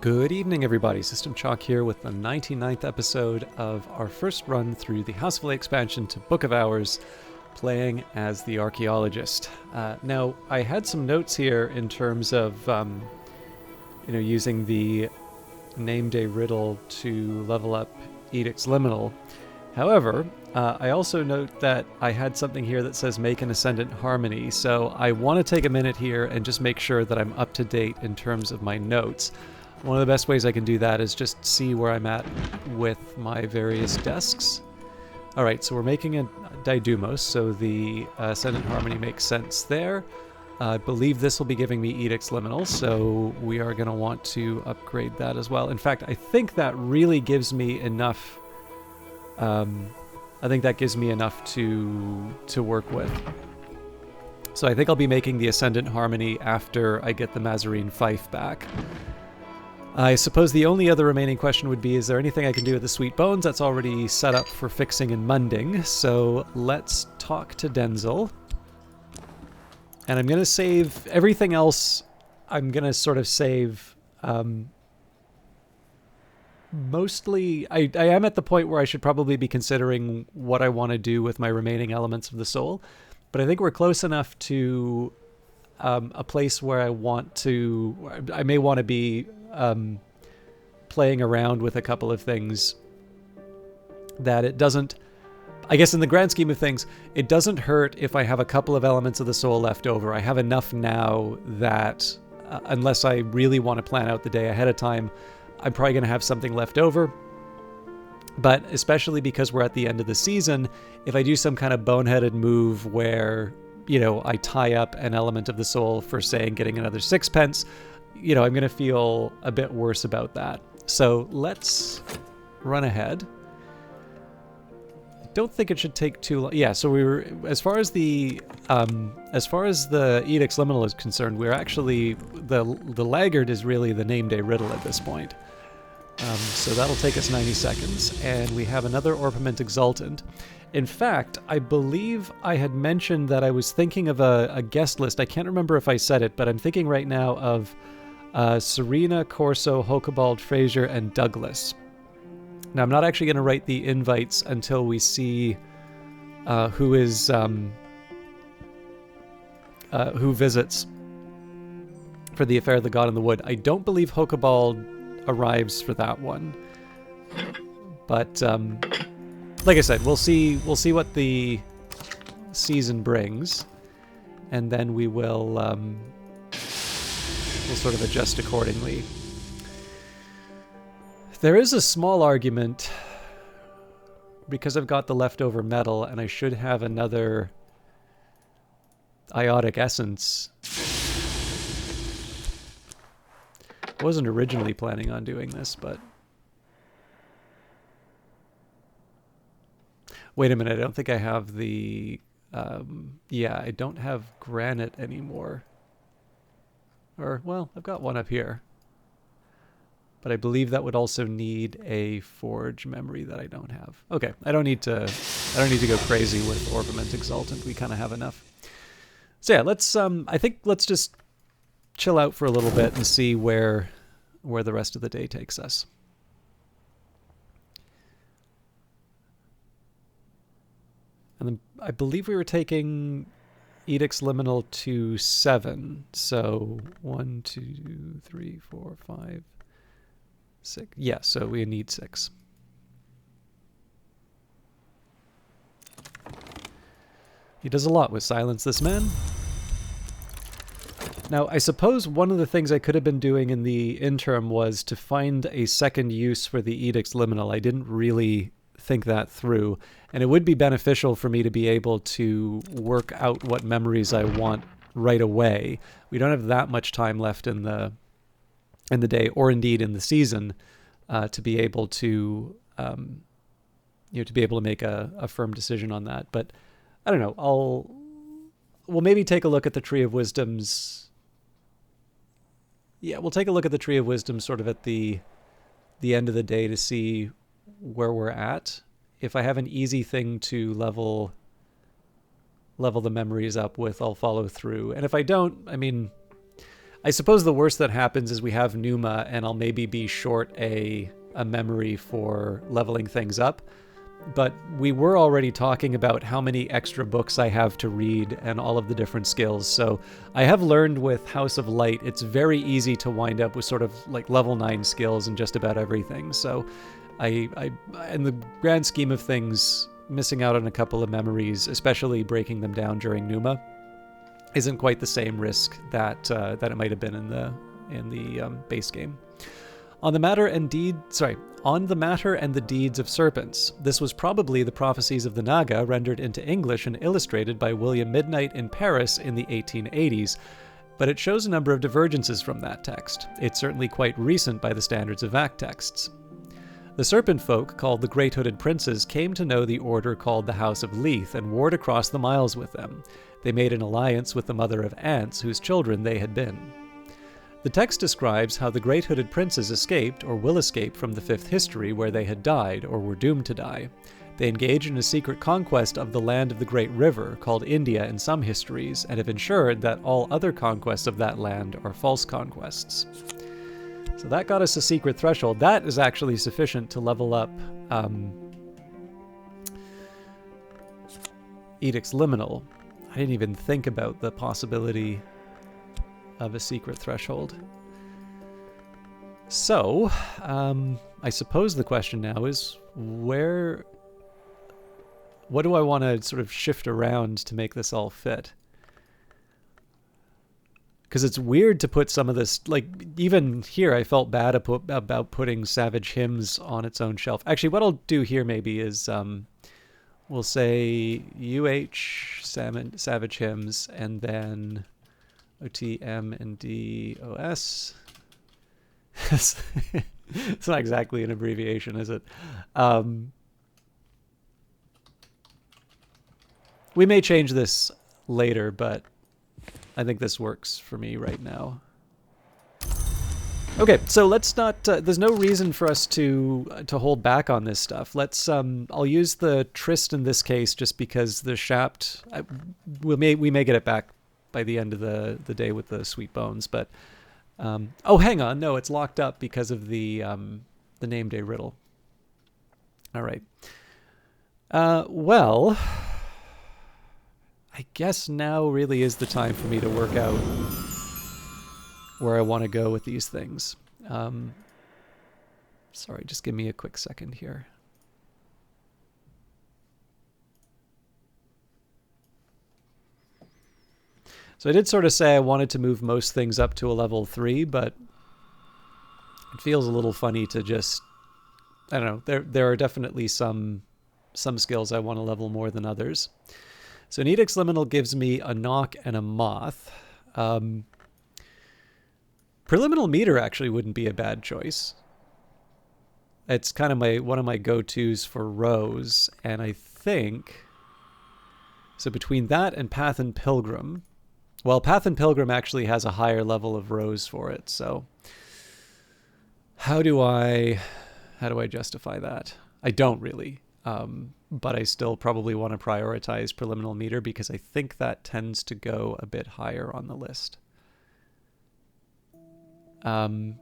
Good evening, everybody. System Chalk here with the 99th episode of our first run through the House of Lay expansion to Book of Hours, playing as the Archaeologist. Now, I had some notes here in terms of, using the name day riddle to level up Edicts Liminal. However, I also note that I had something here that says make an Ascendant Harmony, so I want to take a minute here and just make sure that I'm up to date in terms of my notes. One of the best ways I can do that is just see where I'm at with my various desks. Alright, so we're making a Daidumos, so the Ascendant Harmony makes sense there. I believe this will be giving me Edicts Liminal, so we are going to want to upgrade that as well. In fact, I think that really gives me enough... I think that gives me enough to work with. So I think I'll be making the Ascendant Harmony after I get the Mazarine Fife back. I suppose the only other remaining question would be, is there anything I can do with the Sweet Bones? That's already set up for fixing and munding, so let's talk to Denzel. And I'm going to save everything else. I'm going to sort of save... mostly, I am at the point where I should probably be considering what I want to do with my remaining elements of the soul, but I think we're close enough to a place where I may want to be playing around with a couple of things that it doesn't, I guess in the grand scheme of things, it doesn't hurt if I have a couple of elements of the soul left over. I have enough now that unless I really want to plan out the day ahead of time, I'm probably going to have something left over. But especially because we're at the end of the season, if I do some kind of boneheaded move where, I tie up an element of the soul for, say, getting another sixpence, I'm going to feel a bit worse about that. So let's run ahead. I don't think it should take too long. Yeah, so we were, as far as the Edicts Liminal is concerned, we're actually, the laggard is really the name day riddle at this point. So that'll take us 90 seconds, and we have another Orpiment Exultant. In fact, I believe I had mentioned that I was thinking of a guest list. I can't remember if I said it, but I'm thinking right now of Serena, Corso, Hokebald, Fraser, and Douglas. Now, I'm not actually going to write the invites until we see who visits for the Affair of the God in the Wood. I don't believe Hokebald arrives for that one, but like I said, we'll see what the season brings, and then we'll sort of adjust accordingly. There is a small argument, because I've got the leftover metal and I should have another Iotic Essence. I wasn't originally planning on doing this, but... Wait a minute, I don't think I have the... yeah, I don't have granite anymore. Or, well, I've got one up here. But I believe that would also need a forge memory that I don't have. Okay, I don't need to go crazy with Orpiment Exultant. We kind of have enough. So yeah, I think let's just chill out for a little bit and see where the rest of the day takes us. And then I believe we were taking Edicts Liminal to 7. So 1, 2, 3, 4, 5, 6. Yeah, so we need 6. He does a lot with Silence This Man. Now, I suppose one of the things I could have been doing in the interim was to find a second use for the Edicts Liminal. I didn't really think that through, and it would be beneficial for me to be able to work out what memories I want right away. We don't have that much time left in the day, or indeed in the season, to be able to make a firm decision on that. But I don't know. We'll maybe take a look at the Tree of Wisdom's. Yeah, we'll take a look at the Tree of Wisdom sort of at the end of the day to see where we're at. If I have an easy thing to level the memories up with, I'll follow through. And if I don't, I mean, I suppose the worst that happens is we have Numa, and I'll maybe be short a memory for leveling things up. But we were already talking about how many extra books I have to read and all of the different skills. So I have learned with House of Light, it's very easy to wind up with sort of like level 9 skills in just about everything. So I in the grand scheme of things, missing out on a couple of memories, especially breaking them down during Numa, isn't quite the same risk that it might have been in the base game. On the matter and the deeds of serpents. This was probably the prophecies of the Naga rendered into English and illustrated by William Midnight in Paris in the 1880s, but it shows a number of divergences from that text. It's certainly quite recent by the standards of VAC texts. The serpent folk, called the Great Hooded Princes, came to know the order called the House of Leith and warred across the miles with them. They made an alliance with the mother of ants, whose children they had been. The text describes how the Great Hooded Princes escaped, or will escape, from the Fifth History where they had died, or were doomed to die. They engage in a secret conquest of the land of the Great River, called India in some histories, and have ensured that all other conquests of that land are false conquests. So that got us a secret threshold. That is actually sufficient to level up Edicts Liminal. I didn't even think about the possibility of a secret threshold. So, I suppose the question now is, what do I want to sort of shift around to make this all fit? Because it's weird to put some of this, like, even here I felt bad about putting Savage Hymns on its own shelf. Actually, what I'll do here maybe is, we'll say UH Savage Hymns, and then OTM and DOS. It's not exactly an abbreviation, is it? We may change this later, but I think this works for me right now. Okay, so let's not. There's no reason for us to hold back on this stuff. Let's. I'll use the Trist in this case, just because the Shapt. We may get it back by the end of the day with the Sweet Bones, but oh, hang on, no, it's locked up because of the name day riddle. All right. Well, I guess now really is the time for me to work out where I want to go with these things. Sorry, just give me a quick second here. So I did sort of say I wanted to move most things up to a level 3, but it feels a little funny to just, I don't know, there are definitely some skills I want to level more than others. So an Edicts Liminal gives me a Knock and a Moth. Preliminal Meter actually wouldn't be a bad choice. It's kind of one of my go-tos for Rose, and I think, so between that and Path and Pilgrim, well, Path and Pilgrim actually has a higher level of Rose for it, so how do I justify that? I don't really, but I still probably want to prioritize Preliminal Meter because I think that tends to go a bit higher on the list. So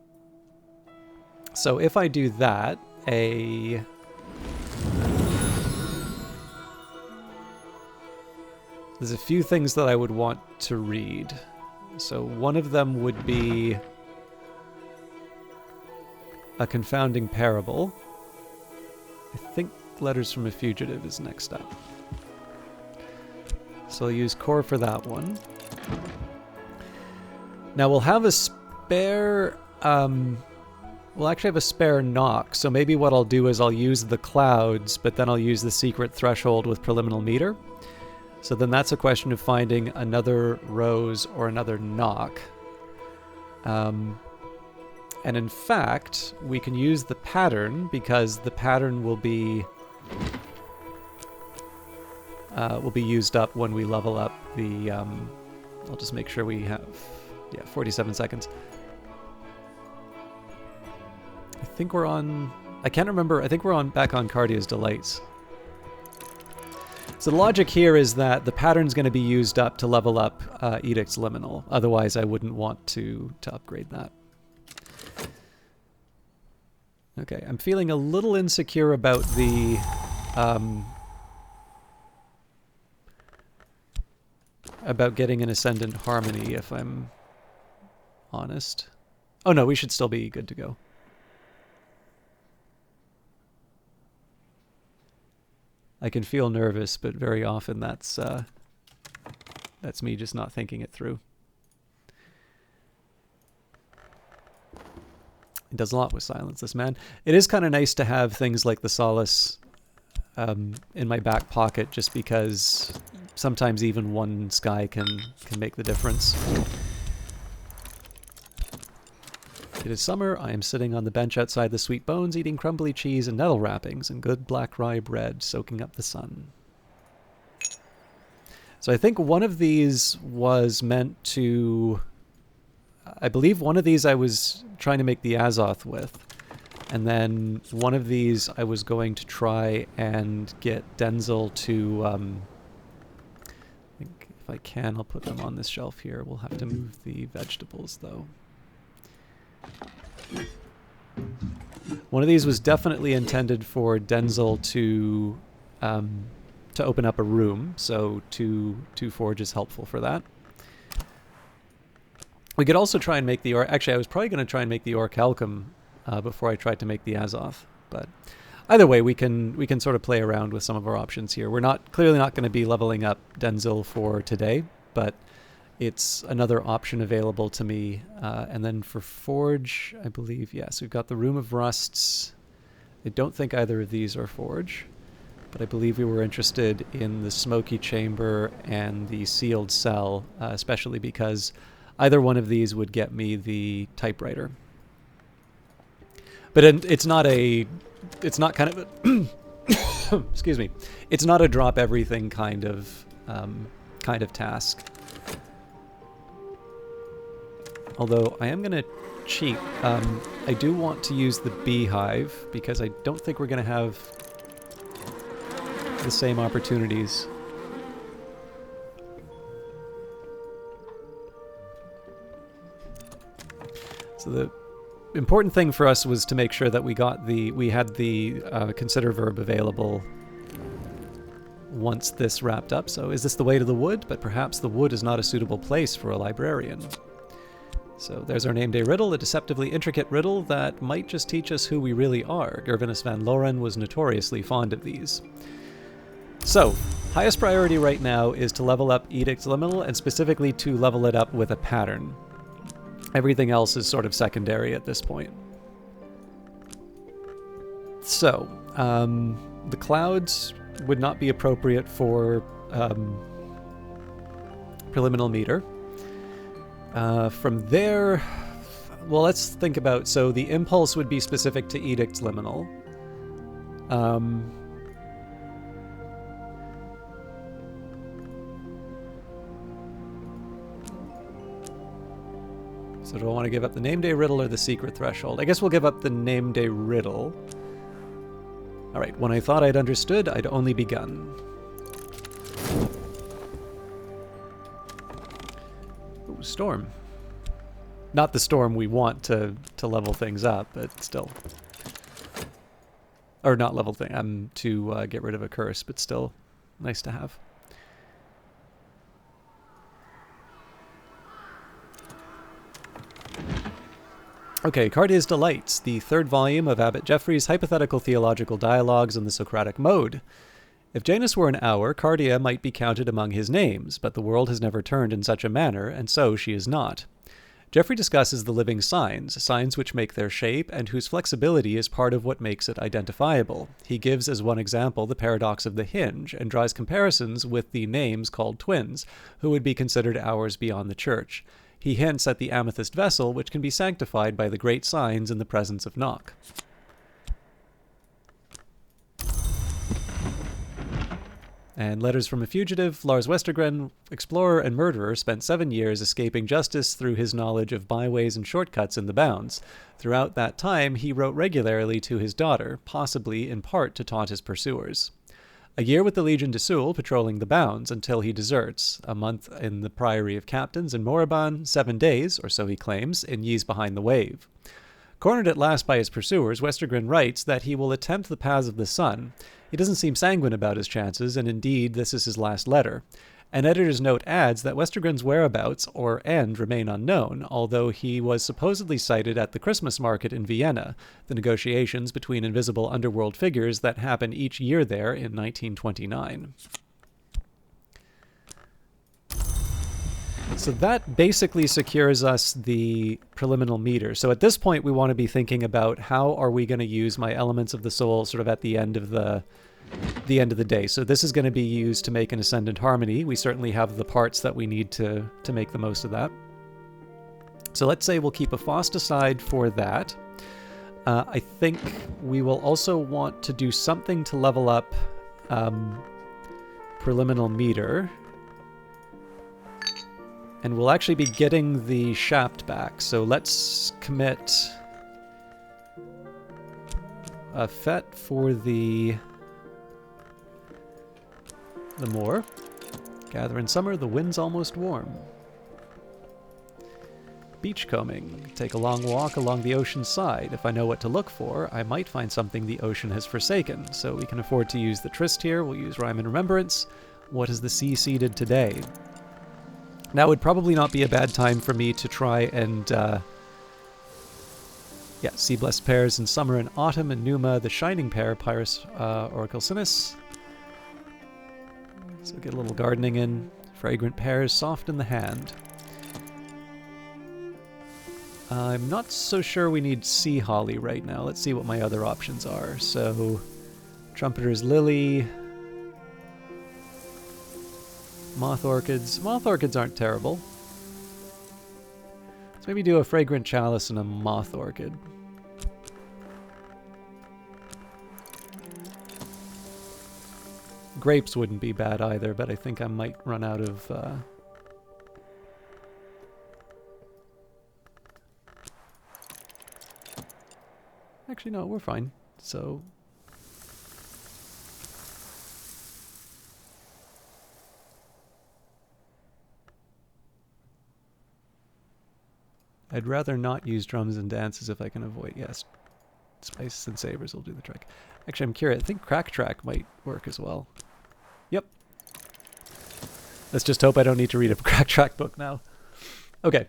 if I do that, there's a few things that I would want to read. So one of them would be A Confounding Parable. I think Letters from a Fugitive is next up. So I'll use Core for that one. Now we'll have a spare, we'll actually have a spare Knock, so maybe what I'll do is I'll use the Clouds, but then I'll use the Secret Threshold with Preliminal Meter. So then that's a question of finding another Rose or another Knock. And in fact, we can use the Pattern, because the Pattern will be used up when we level up the, I'll just make sure we have, 47 seconds. I think we're on, I can't remember, I think we're back on Cardia's Delights. So the logic here is that the pattern's going to be used up to level up Edicts Liminal. Otherwise, I wouldn't want to upgrade that. Okay, I'm feeling a little insecure about the about getting an Ascendant Harmony, if I'm honest. Oh no, we should still be good to go. I can feel nervous, but very often that's me just not thinking it through. It does a lot with silence, this man. It is kind of nice to have things like the Solace in my back pocket, just because sometimes even one sky can make the difference. It is summer. I am sitting on the bench outside the Sweet Bones, eating crumbly cheese and nettle wrappings and good black rye bread, soaking up the sun. So I think one of these was meant to... I believe one of these I was trying to make the Azoth with. And then one of these I was going to try and get Denzel to... I think if I can, I'll put them on this shelf here. We'll have to move the vegetables, though. One of these was definitely intended for Denzel to open up a room, so two forge is helpful for that. We could also try and make the actually I was probably going to try and make the Orichalcum before I tried to make the Azoth, but either way we can sort of play around with some of our options here. We're clearly not going to be leveling up Denzel for today, but it's another option available to me. And then for Forge, I believe, yes, we've got the Room of Rusts. I don't think either of these are Forge, but I believe we were interested in the Smoky Chamber and the Sealed Cell, especially because either one of these would get me the typewriter. But it's not kind of a excuse me, it's not a drop everything kind of task. Although I am going to cheat. I do want to use the beehive because I don't think we're going to have the same opportunities. So the important thing for us was to make sure that we had the consider verb available once this wrapped up. So is this the way to the wood? But perhaps the wood is not a suitable place for a librarian. So there's our name day riddle, a deceptively intricate riddle that might just teach us who we really are. Gervinus van Loren was notoriously fond of these. So, highest priority right now is to level up Edicts Liminal, and specifically to level it up with a pattern. Everything else is sort of secondary at this point. So, the clouds would not be appropriate for preliminal meter. From there, well, let's think about, so the impulse would be specific to Edicts Liminal. So do I want to give up the name day riddle or the secret threshold? I guess we'll give up the name day riddle. Alright, when I thought I'd understood, I'd only begun. Ooh, storm. Not the storm we want to level things up, but still. Or not level thing, to get rid of a curse, but still nice to have. Okay, Cardia's Delights, the third volume of Abbot Geoffrey's hypothetical theological dialogues in the Socratic mode. If Janus were an hour, Cardia might be counted among his names, but the world has never turned in such a manner, and so she is not. Geoffrey discusses the living signs, signs which make their shape, and whose flexibility is part of what makes it identifiable. He gives as one example the paradox of the hinge, and draws comparisons with the names called twins, who would be considered hours beyond the church. He hints at the amethyst vessel, which can be sanctified by the great signs in the presence of Nock. And Letters from a Fugitive, Lars Westergren, explorer and murderer, spent 7 years escaping justice through his knowledge of byways and shortcuts in the bounds. Throughout that time, he wrote regularly to his daughter, possibly in part to taunt his pursuers. A year with the Legion de Sul patrolling the bounds until he deserts, a month in the Priory of Captains in Morabon, 7 days, or so he claims, in Ye's Behind the Wave. Cornered at last by his pursuers, Westergren writes that he will attempt the paths of the sun. He doesn't seem sanguine about his chances, and indeed this is his last letter. An editor's note adds that Westergren's whereabouts or end remain unknown, although he was supposedly sighted at the Christmas market in Vienna, the negotiations between invisible underworld figures that happen each year there in 1929. So that basically secures us the preliminal meter. So at this point we want to be thinking about how are we going to use my elements of the soul sort of at the end of the day. So this is going to be used to make an ascendant harmony. We certainly have the parts that we need to make the most of that. So let's say we'll keep a Faust aside for that. I think we will also want to do something to level up preliminal meter. And we'll actually be getting the shaft back. So let's commit a fet for the moor. Gather in summer, the wind's almost warm. Beachcombing. Take a long walk along the ocean's side. If I know what to look for, I might find something the ocean has forsaken. So we can afford to use the tryst here. We'll use rhyme and remembrance. What has the sea seeded today? Now would probably not be a bad time for me to try and sea blessed pears in summer and autumn, and Numa, the shining pear, Pyrus Oracle Sinus. So get a little gardening in. Fragrant pears, soft in the hand. I'm not so sure we need sea holly right now. Let's see what my other options are. So, Trumpeter's Lily. Moth orchids. Moth orchids aren't terrible. Let's maybe do a fragrant chalice and a moth orchid. Grapes wouldn't be bad either, but I think I might run out of... Actually, no, we're fine. So... I'd rather not use drums and dances if I can avoid... Yes, spices and sabers will do the trick. Actually, I'm curious. I think Crack Track might work as well. Yep. Let's just hope I don't need to read a Crack Track book now. Okay.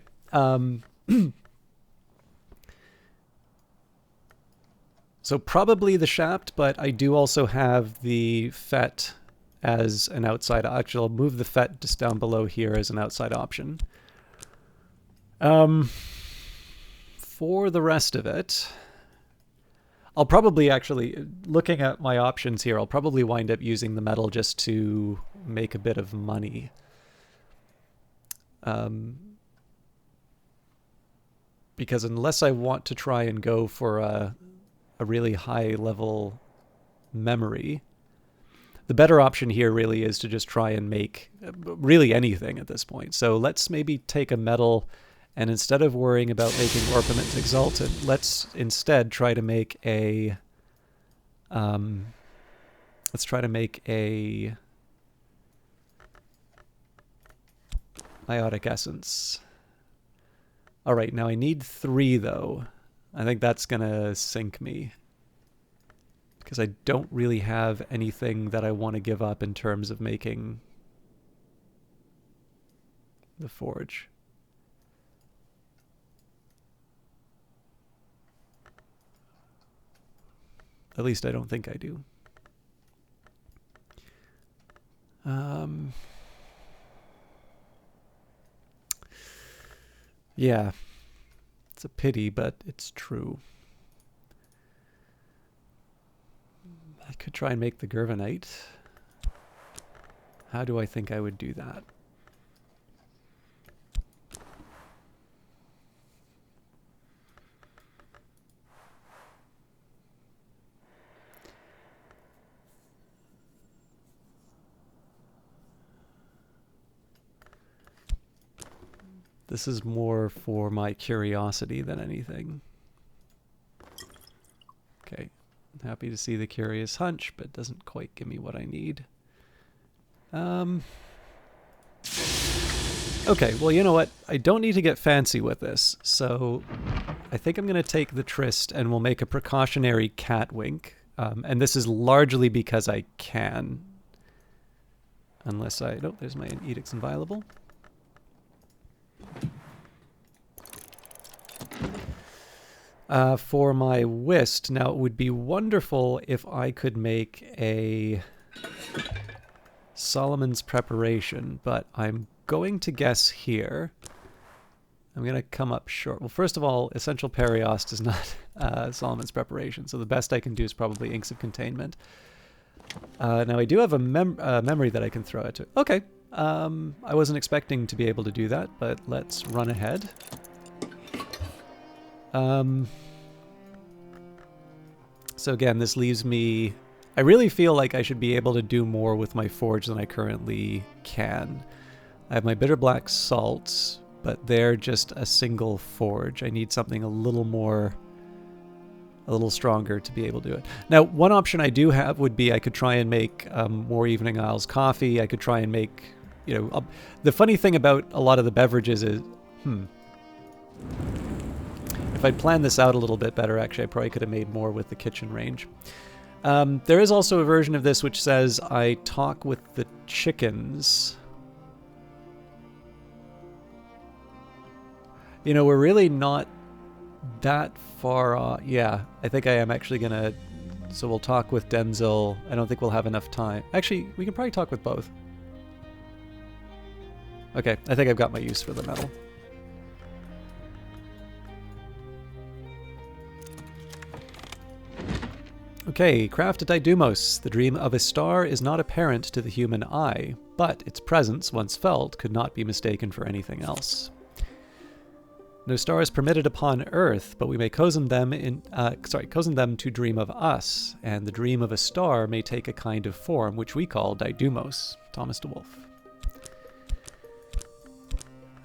So probably the shaft, but I do also have the fet as an outside. Actually, I'll move the fet just down below here as an outside option. For the rest of it, I'll probably actually, looking at my options here, I'll probably wind up using the metal just to make a bit of money. Because unless I want to try and go for a really high level memory, the better option here really is to just try and make really anything at this point. So let's maybe take a metal, and instead of worrying about making Orpiment Exalted, let's instead try to make a Iotic Essence. Alright, now I need 3 though. I think that's gonna sink me, because I don't really have anything that I want to give up in terms of making the forge. At least I don't think I do. Yeah, it's a pity, but it's true. I could try and make the Gervanite. How do I think I would do that? This is more for my curiosity than anything. Okay, Happy to see the curious hunch, but doesn't quite give me what I need. Okay, well, you know what? I don't need to get fancy with this, so I think I'm going to take the tryst and we'll make a precautionary cat wink. And this is largely because I can. Unless I... Oh, there's my edicts inviolable. For my whist, now it would be wonderful if I could make a Solomon's preparation, but I'm going to guess here. I'm going to come up short. Well, first of all, Essential Periost is not Solomon's preparation, so the best I can do is probably Inks of Containment. Now, I do have a memory that I can throw at it. Okay, I wasn't expecting to be able to do that, but let's run ahead. So again, this leaves me... I really feel like I should be able to do more with my forge than I currently can. I have my bitter black salts, but they're just a single forge. I need something a little stronger to be able to do it. Now, one option I do have would be I could try and make more Evening Isles coffee. I could try and make, the funny thing about a lot of the beverages is, if I'd planned this out a little bit better, actually, I probably could have made more with the kitchen range. There is also a version of this which says I talk with the chickens. We're really not that far off. Yeah, I think I am actually going to... So we'll talk with Denzel. I don't think we'll have enough time. Actually, we can probably talk with both. Okay, I think I've got my use for the metal. Okay, craft a Didymos. The dream of a star is not apparent to the human eye, but its presence, once felt, could not be mistaken for anything else. No star is permitted upon earth, but we may cozen them to dream of us, and the dream of a star may take a kind of form which we call Didymos. Thomas DeWolf.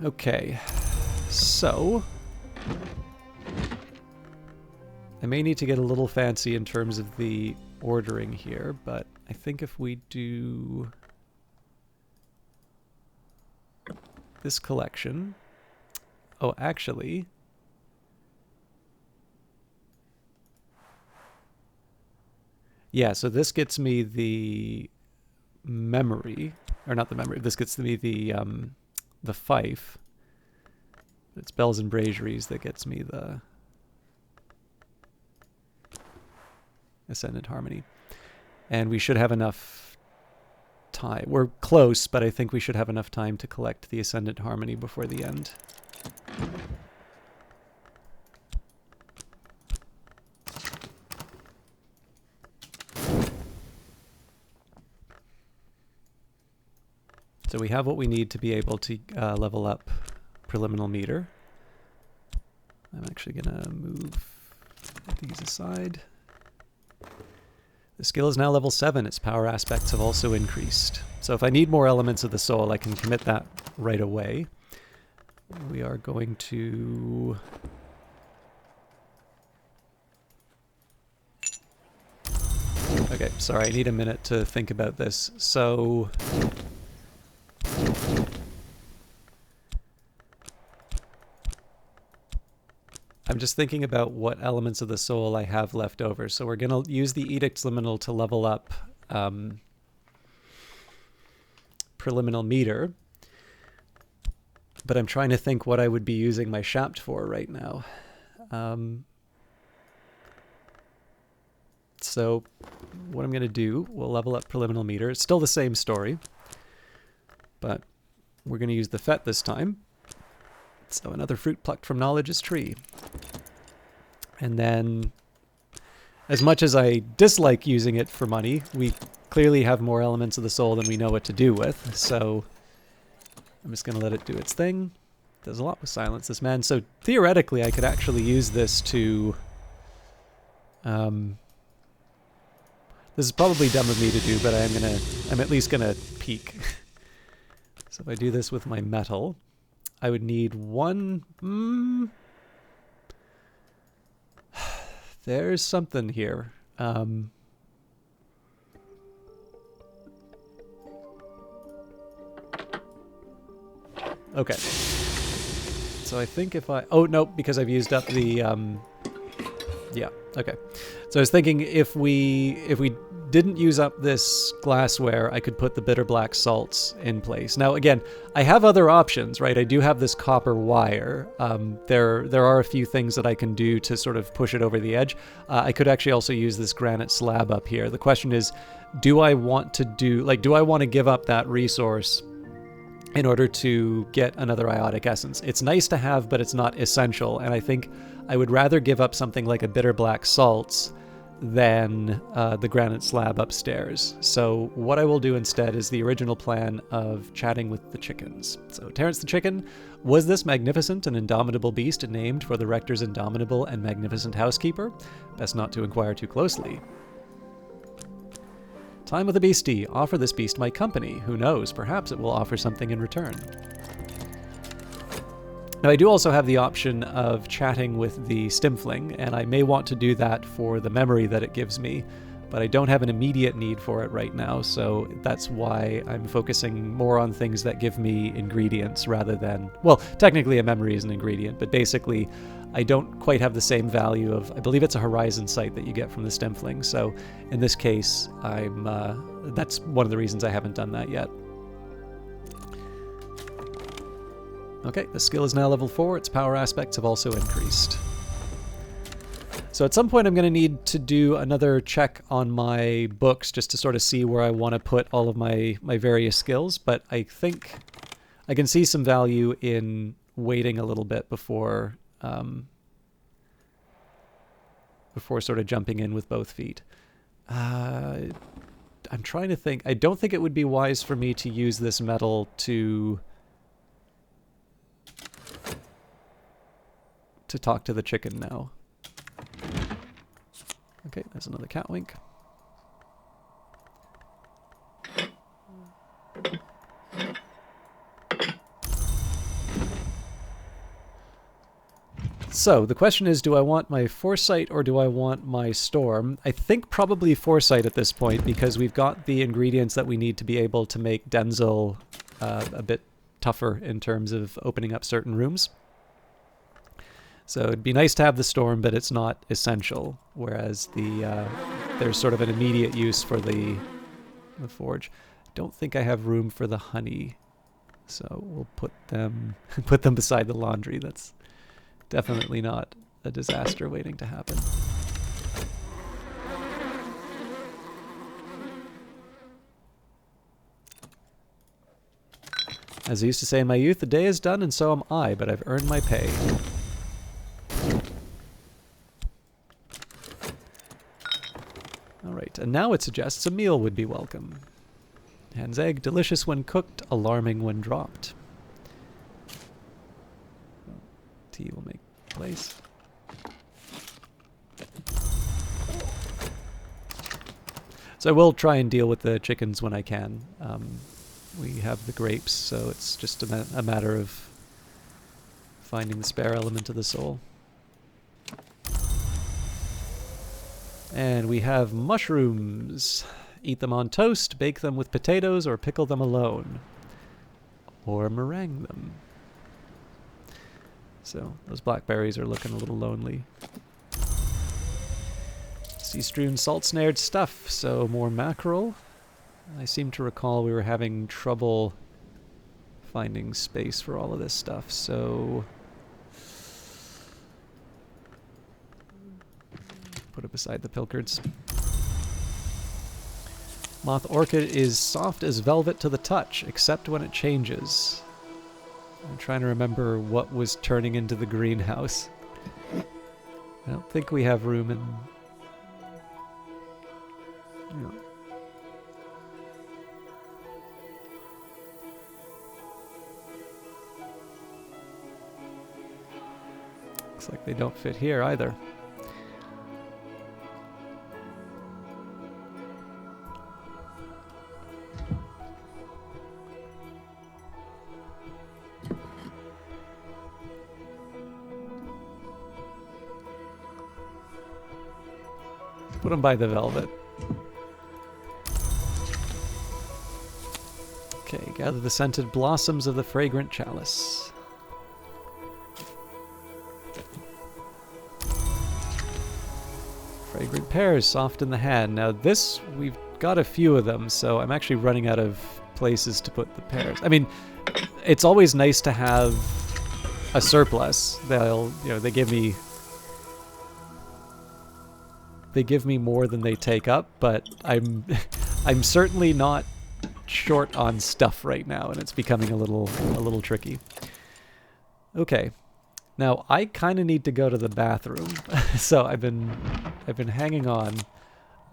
Okay, so I may need to get a little fancy in terms of the ordering here, but I think if we do this collection... Oh, actually... Yeah, so this gets me the memory, or not the memory, this gets me the fife. It's bells and braziers that gets me the Ascendant Harmony. And we should have enough time. We're close, but I think we should have enough time to collect the Ascendant Harmony before the end. So we have what we need to be able to level up Preliminal Meter. I'm actually going to move these aside. The skill is now level 7. Its power aspects have also increased. So if I need more elements of the soul, I can commit that right away. We are going to... Okay, sorry, I need a minute to think about this. So... I'm just thinking about what elements of the soul I have left over. So we're going to use the Edicts Liminal to level up Preliminal Meter. But I'm trying to think what I would be using my Shapt for right now. So what I'm going to do, we'll level up Preliminal Meter. It's still the same story, but we're going to use the Fet this time. So another fruit plucked from knowledge's tree. And then, as much as I dislike using it for money, we clearly have more elements of the soul than we know what to do with. So I'm just going to let it do its thing. Does a lot with Silence This Man. So theoretically, I could actually use this to... this is probably dumb of me to do, but I'm at least going to peek. So if I do this with my metal... I would need one... There's something here. Okay. So I think if I... Oh, no, because I've used up the... Yeah, okay. So I was thinking if we didn't use up this glassware, I could put the bitter black salts in place. Now, again, I have other options, right? I do have this copper wire. There are a few things that I can do to sort of push it over the edge. I could actually also use this granite slab up here. The question is, do I want to give up that resource in order to get another iotic essence? It's nice to have, but it's not essential, and I think I would rather give up something like a bitter black salts than the granite slab upstairs. So what I will do instead is the original plan of chatting with the chickens. So Terrence the chicken, was this magnificent and indomitable beast named for the rector's indomitable and magnificent housekeeper? Best not to inquire too closely. Time with the beastie. Offer this beast my company. Who knows? Perhaps it will offer something in return. Now, I do also have the option of chatting with the stimfling, and I may want to do that for the memory that it gives me, but I don't have an immediate need for it right now, so that's why I'm focusing more on things that give me ingredients rather than... Well, technically a memory is an ingredient, but basically I don't quite have the same value of... I believe it's a horizon sight that you get from the stimfling, so in this case, that's one of the reasons I haven't done that yet. Okay, the skill is now level 4. Its power aspects have also increased. So at some point I'm going to need to do another check on my books just to sort of see where I want to put all of my various skills, but I think I can see some value in waiting a little bit before sort of jumping in with both feet. I'm trying to think. I don't think it would be wise for me to use this metal to talk to the chicken now. Okay, there's another cat wink. So the question is, do I want my foresight or do I want my storm? I think probably foresight at this point, because we've got the ingredients that we need to be able to make Denzel a bit tougher in terms of opening up certain rooms. So it'd be nice to have the storm, but it's not essential. Whereas there's sort of an immediate use for the forge. Don't think I have room for the honey, so we'll put them beside the laundry. That's definitely not a disaster waiting to happen. As I used to say in my youth, the day is done and so am I, but I've earned my pay. Alright, and now it suggests a meal would be welcome. Hen's egg, delicious when cooked, alarming when dropped. Tea will make place. So I will try and deal with the chickens when I can. We have the grapes, so it's just a matter of finding the spare element of the soul. And we have mushrooms. Eat them on toast, bake them with potatoes, or pickle them alone. Or meringue them. So those blackberries are looking a little lonely. Sea-strewn, salt-snared stuff, so more mackerel. I seem to recall we were having trouble finding space for all of this stuff, so... put it beside the pilchards. Moth orchid is soft as velvet to the touch, except when it changes. I'm trying to remember what was turning into the greenhouse. I don't think we have room in... No. Looks like they don't fit here either. Put them by the velvet. Okay, gather the scented blossoms of the fragrant chalice. Fragrant pears, soft in the hand. Now this, we've got a few of them, so I'm actually running out of places to put the pears. I mean, it's always nice to have a surplus. They give me more than they take up, but I'm certainly not short on stuff right now, and it's becoming a little tricky. Okay. Now I kind of need to go to the bathroom. So I've been hanging on.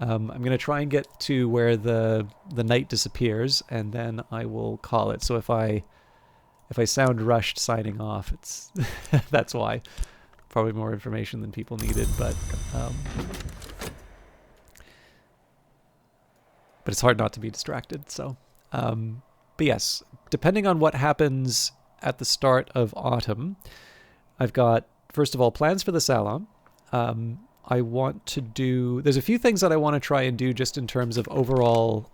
I'm going to try and get to where the night disappears, and then I will call it. So if I sound rushed signing off, it's that's why. Probably more information than people needed, but it's hard not to be distracted. So, but yes, depending on what happens at the start of autumn, I've got, first of all, plans for the salon. I want to do, there's a few things that I want to try and do just in terms of overall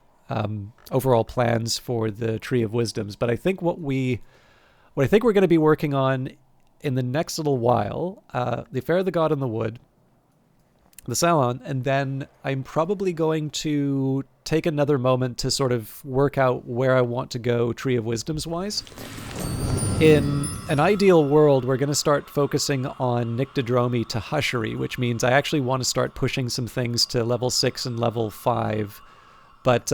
plans for the Tree of Wisdoms. But I think what I think we're going to be working on in the next little while, the Affair of the God in the Wood, the salon, and then I'm probably going to take another moment to sort of work out where I want to go Tree of Wisdoms wise. In an ideal world, we're going to start focusing on Nyctodromy to Hushery, which means I actually want to start pushing some things to level 6 and level 5. But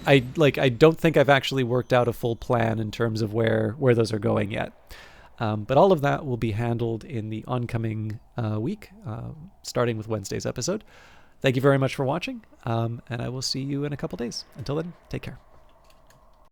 I don't think I've actually worked out a full plan in terms of where those are going yet. But all of that will be handled in the oncoming week, starting with Wednesday's episode. Thank you very much for watching, and I will see you in a couple days. Until then, take care.